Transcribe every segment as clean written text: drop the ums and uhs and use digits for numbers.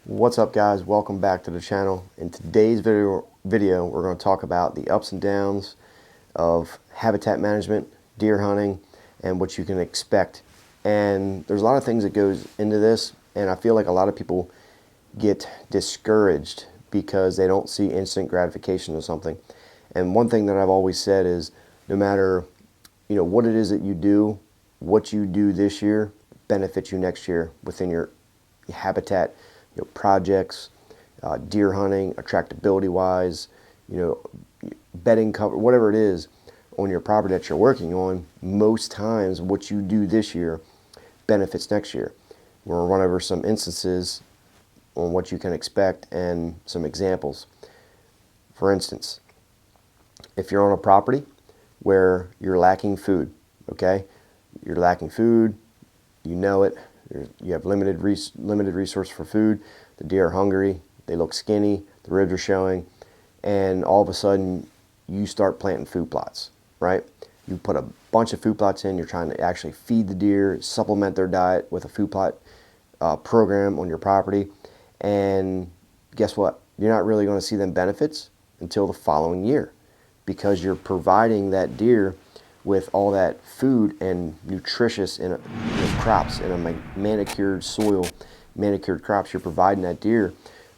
What's up, guys? Welcome back to the channel. In today's video we're going to talk about the ups and downs of habitat management, deer hunting, and what you can expect. And there's a lot of things that goes into this, and I feel like a lot of people get discouraged because they don't see instant gratification of something. And one thing that I've always said is no matter what it is that you do, what you do this year benefits you next year within your habitat projects, deer hunting, attractability wise, bedding cover, whatever it is on your property that you're working on. Most times what you do this year benefits next year. We're going to run over some instances on what you can expect and some examples. For instance, if you're on a property where you're lacking food, okay, you're lacking food, you know it, you have limited resource for food, the deer are hungry, they look skinny, the ribs are showing, and all of a sudden you start planting food plots, right? You put a bunch of food plots in, you're trying to actually feed the deer, supplement their diet with a food plot program on your property, and guess what? You're not really going to see them benefits until the following year because you're providing that deer with all that food and nutritious crops in a manicured soil, manicured crops. You're providing that deer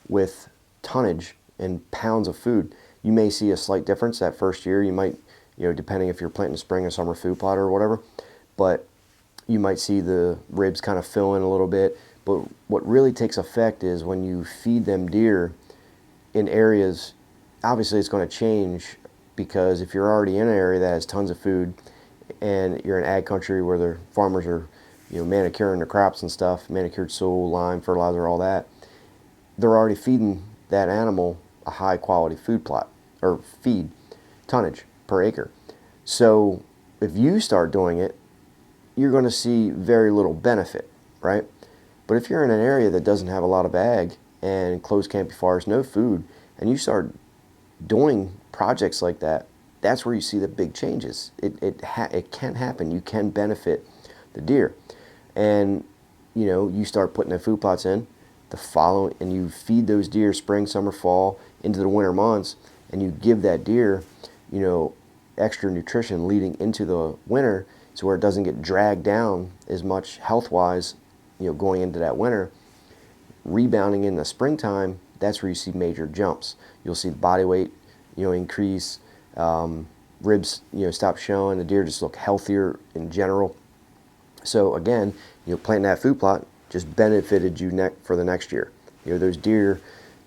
with tonnage and pounds of food. You may see a slight difference that first year. You might, depending if you're planting a spring or summer food plot or whatever, but you might see the ribs kind of fill in a little bit. But what really takes effect is when you feed them deer in areas, obviously it's going to change, because if you're already in an area that has tons of food and you're in ag country where the farmers are manicuring their crops and stuff, manicured soil, lime, fertilizer, all that, they're already feeding that animal a high quality food plot or feed tonnage per acre. So if you start doing it, you're going to see very little benefit, right? But if you're in an area that doesn't have a lot of ag and closed canopy forest, no food, and you start doing projects like that, that's where you see the big changes. It can happen. You can benefit the deer, and you start putting the food plots in the following, and you feed those deer spring, summer, fall into the winter months, and you give that deer extra nutrition leading into the winter, so where it doesn't get dragged down as much health wise going into that winter. Rebounding in the springtime, that's where you see major jumps. You'll see the body weight increase, ribs stop showing, the deer just look healthier in general. So again, planting that food plot just benefited you for the next year. Those deer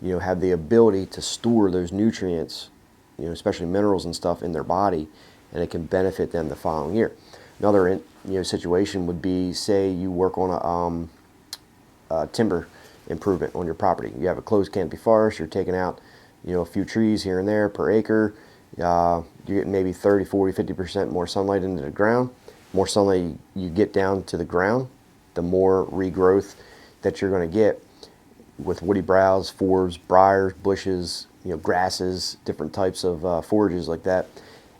have the ability to store those nutrients, especially minerals and stuff, in their body, and it can benefit them the following year. Another situation would be, say you work on a timber improvement on your property. You have a closed canopy forest, you're taking out a few trees here and there per acre. You're getting maybe 30, 40, 50% more sunlight into the ground. More sunlight you get down to the ground, the more regrowth that you're going to get with woody browse, forbs, briars, bushes, grasses, different types of forages like that.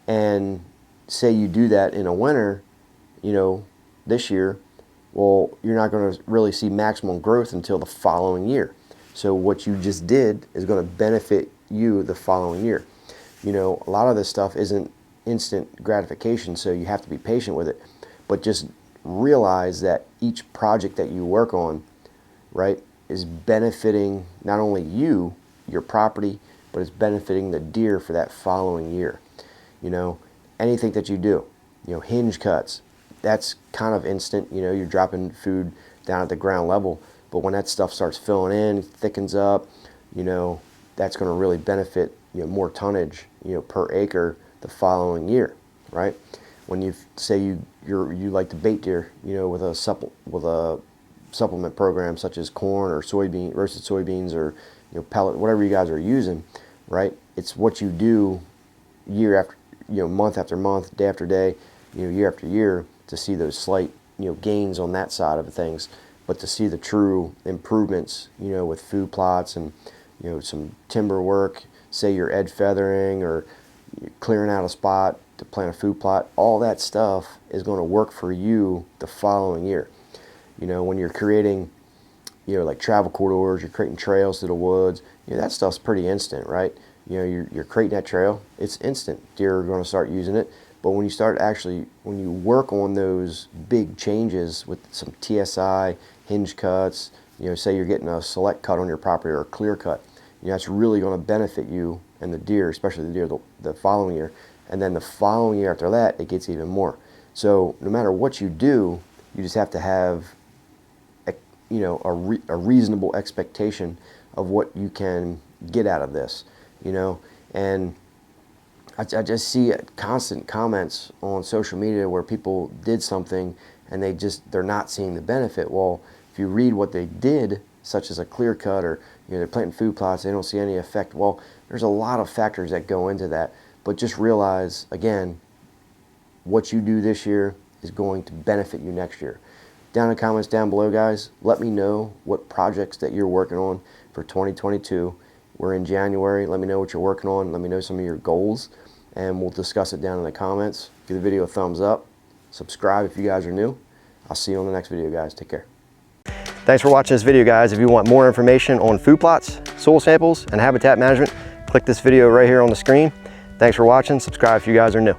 And say you do that in a winter, this year, well, you're not going to really see maximum growth until the following year. So what you just did is going to benefit you the following year. A lot of this stuff isn't instant gratification, so you have to be patient with it. But just realize that each project that you work on, right, is benefiting not only you, your property, but it's benefiting the deer for that following year. Anything that you do, hinge cuts, that's kind of instant. You're dropping food down at the ground level, but when that stuff starts filling in, thickens up, that's going to really benefit more tonnage per acre the following year, right? When you say you like to bait deer, with a supplement program such as corn or roasted soybeans, or pellet, whatever you guys are using, right? It's what you do year after month after month, day after day, year after year, to see those slight gains on that side of things, but to see the true improvements with food plots and some timber work, say you're edge feathering or clearing out a spot to plant a food plot, all that stuff is going to work for you the following year. When you're creating you know, like travel corridors, you're creating trails through the woods, you know, that stuff's pretty instant, right? You know, you're creating that trail, it's instant. Deer are going to start using it. But when you start actually, when you work on those big changes with some TSI, hinge cuts, you know, say you're getting a select cut on your property or a clear cut, you know, that's really going to benefit you and the deer, especially the deer the following year. And then the following year after that, it gets even more. So no matter what you do, you just have to have, you know, a reasonable expectation of what you can get out of this, you know. And I just see constant comments on social media where people did something and they're not seeing the benefit. Well, if you read what they did, such as a clear cut, or you know, they're planting food plots, they don't see any effect. Well, there's a lot of factors that go into that, but just realize, again, what you do this year is going to benefit you next year. Down in the comments down below, guys, let me know what projects that you're working on for 2022. We're in January. Let me know what you're working on. Let me know some of your goals, and we'll discuss it down in the comments. Give the video a thumbs up. Subscribe if you guys are new. I'll see you on the next video, guys. Take care. Thanks for watching this video, guys. If you want more information on food plots, soil samples, and habitat management, click this video right here on the screen. Thanks for watching. Subscribe if you guys are new.